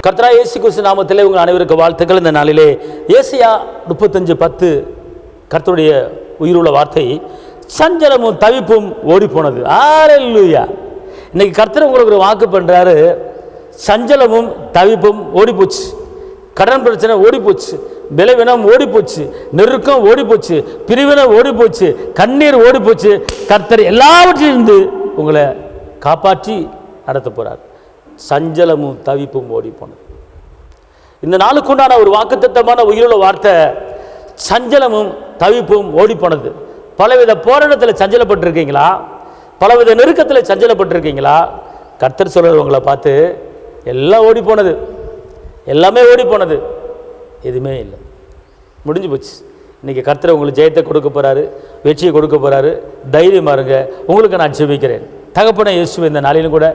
கர்த்தராகிய இயேசு கிறிஸ்து நாமத்திலே உங்கள் அனைவருக்கு வாழ்த்துக்கள். இந்த நாளிலே ஏசாயா 35:10 கர்த்தருடைய உயிருள்ள வார்த்தை, சஞ்சலமும் தவிப்பும் ஓடி போனது. அல்லேலூயா. இன்னைக்கு கர்த்தர் உங்களுக்கு ஒரு வாக்கு பண்ணுறாரு, சஞ்சலமும் தவிப்பும் ஓடி போச்சு, கடன் பிரச்சனை ஓடி போச்சு, விளைவினம் ஓடி போச்சு, நெருக்கம் ஓடி போச்சு, பிரிவினை ஓடி போச்சு, கண்ணீர் ஓடி போச்சு. கர்த்தர் எல்லாவற்றிலிருந்து உங்களை காப்பாற்றி நடத்த போகிறார். சஞ்சலமும் தவிப்பும் ஓடி போனது. இந்த நாளுக்குண்டான ஒரு வாக்குத்தத்தமான உயிருள்ள வார்த்தை, சஞ்சலமும் தவிப்பும் ஓடி போனது. பலவித போராட்டத்தில் சஞ்சலப்பட்டிருக்கீங்களா? பலவித நெருக்கத்தில் சஞ்சலப்பட்டிருக்கீங்களா? கர்த்தர் சொல்றார் உங்களை பார்த்து, எல்லாம் ஓடி போனது, எல்லாமே ஓடி போனது, எதுவுமே இல்லை, முடிஞ்சு போச்சு. இன்றைக்கி கர்த்தர் உங்களுக்கு ஜெயத்தை கொடுக்க போகிறாரு, வெற்றியை கொடுக்க போகிறாரு. தைரியமாக இருங்க. உங்களுக்கு நான் ஜெபிக்கிறேன். தகப்பனே இயேசுவே, இந்த நாளிலும் கூட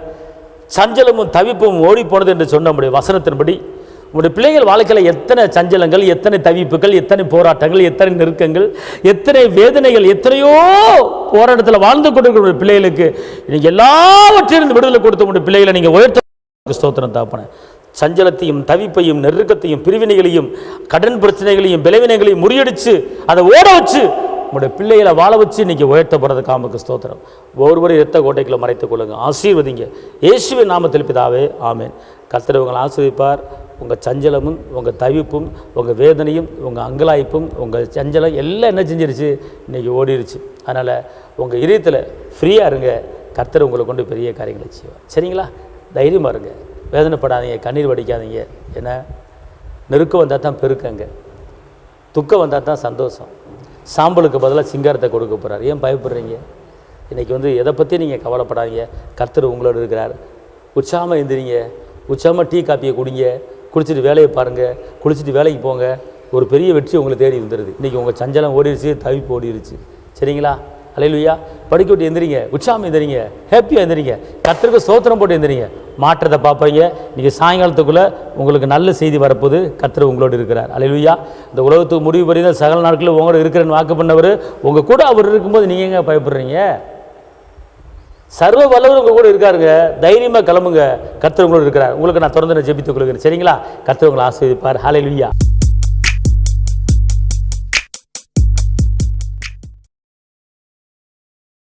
சஞ்சலமும் தவிப்பும் ஓடி போனது என்று சொன்ன நம்முடைய வசனத்தின்படி உங்களுடைய பிள்ளைகள் வாழ்க்கையில் எத்தனை சஞ்சலங்கள், எத்தனை தவிப்புகள், எத்தனை போராட்டங்கள், எத்தனை நெருக்கங்கள், எத்தனை வேதனைகள், எத்தனையோ போராட்டத்தில் வாழ்ந்து கொண்டிருக்கிற பிள்ளைகளுக்கு இன்னைக்கு எல்லாவற்றிலிருந்து விடுதலை கொடுத்த உங்களுடைய பிள்ளைகளை நீங்கள் உயர்த்த ஸ்தோத்திரம் தாப்பன. சஞ்சலத்தையும் தவிப்பையும் நெருக்கத்தையும் பிரிவினைகளையும் கடன் பிரச்சனைகளையும் விளைவினைகளையும் முறியடித்து அதை ஓட வச்சு உங்களுடைய பிள்ளைகளை வாழ வச்சு இன்றைக்கி உயர்த்த போகிறது காமுக்கு ஸ்தோத்திரம். ஒவ்வொருவரும் இரத்த கோட்டைகளை மறைத்துக் கொள்ளுங்க. ஆசீர்வதிங்க இயேசுவின் நாமத்தில் பிதாவே, ஆமேன். கர்த்தர் உங்களை ஆசீர்வதிப்பார். உங்கள் சஞ்சலமும் உங்கள் தவிப்பும் உங்கள் வேதனையும் உங்கள் அங்கலாய்ப்பும் உங்கள் சஞ்சலம் எல்லாம் என்ன செஞ்சிருச்சு, இன்றைக்கி ஓடிடுச்சு. அதனால் உங்கள் இதயத்தில் ஃப்ரீயாக இருங்க. கர்த்தர் உங்களை கொண்டு பெரிய காரியங்களை செய்வார். சரிங்களா? தைரியமாக இருங்க, வேதனைப்படாதீங்க, கண்ணீர் வடிக்காதீங்க. ஏன்னா நெருக்கம் வந்தால் தான் பெருக்கங்க, துக்கம் வந்தால் தான் சந்தோஷம். சாம்பலுக்கு பதிலாக சிங்காரத்தை கொடுக்க போகிறார். ஏன் பயப்படுறீங்க? இன்றைக்கி எதை பற்றி நீங்கள் கவலைப்படாதீங்க. கர்த்தர் உங்களோட இருக்கிறார். உற்சாகமாக எழுந்திரிங்க, உற்சாகமாக டீ காப்பியை குடிங்க, குடிச்சிட்டு வேலையை பாருங்கள், குளிச்சுட்டு வேலைக்கு போங்க. ஒரு பெரிய வெற்றி உங்களை தேடி வந்துடுது. இன்றைக்கி உங்கள் சஞ்சலம் ஓடிடுச்சு, தவிப்பு ஓடிடுச்சு. சரிங்களா? அல்லேலூயா. படிக்க விட்டு எந்திரிங்க, உற்சாகம் எந்திரிங்க, ஹாப்பியாக எந்திரிங்க, கர்த்தருக்கு ஸ்தோத்திரம் போட்டு எந்திரிங்க. மாற்றத்தை பார்ப்பீங்க. இன்றைக்கி சாயங்காலத்துக்குள்ளே உங்களுக்கு நல்ல செய்தி வரப்போது. கர்த்தர் உங்களோடு இருக்கிறார். அல்லேலூயா. இந்த உலகத்துக்கு முடிவு பண்ணி தான் சகல நாட்களில் உங்களோட இருக்கிறேன்னு வாக்கு பண்ணவர். உங்கள் கூட அவர் இருக்கும்போது நீங்கள் எங்கே பயப்படுறீங்க? சர்வ வல்லவர் உங்கள் கூட இருக்காருங்க. தைரியமாக கிளம்புங்க. கர்த்தர் உங்களோடு இருக்கிறார். உங்களுக்கு நான் தொடர்ந்து ஜெபித்துக் கொள்கிறேன். சரிங்களா? கர்த்தர் உங்களை ஆசீர்வதிப்பார். ஹல்லேலூயா.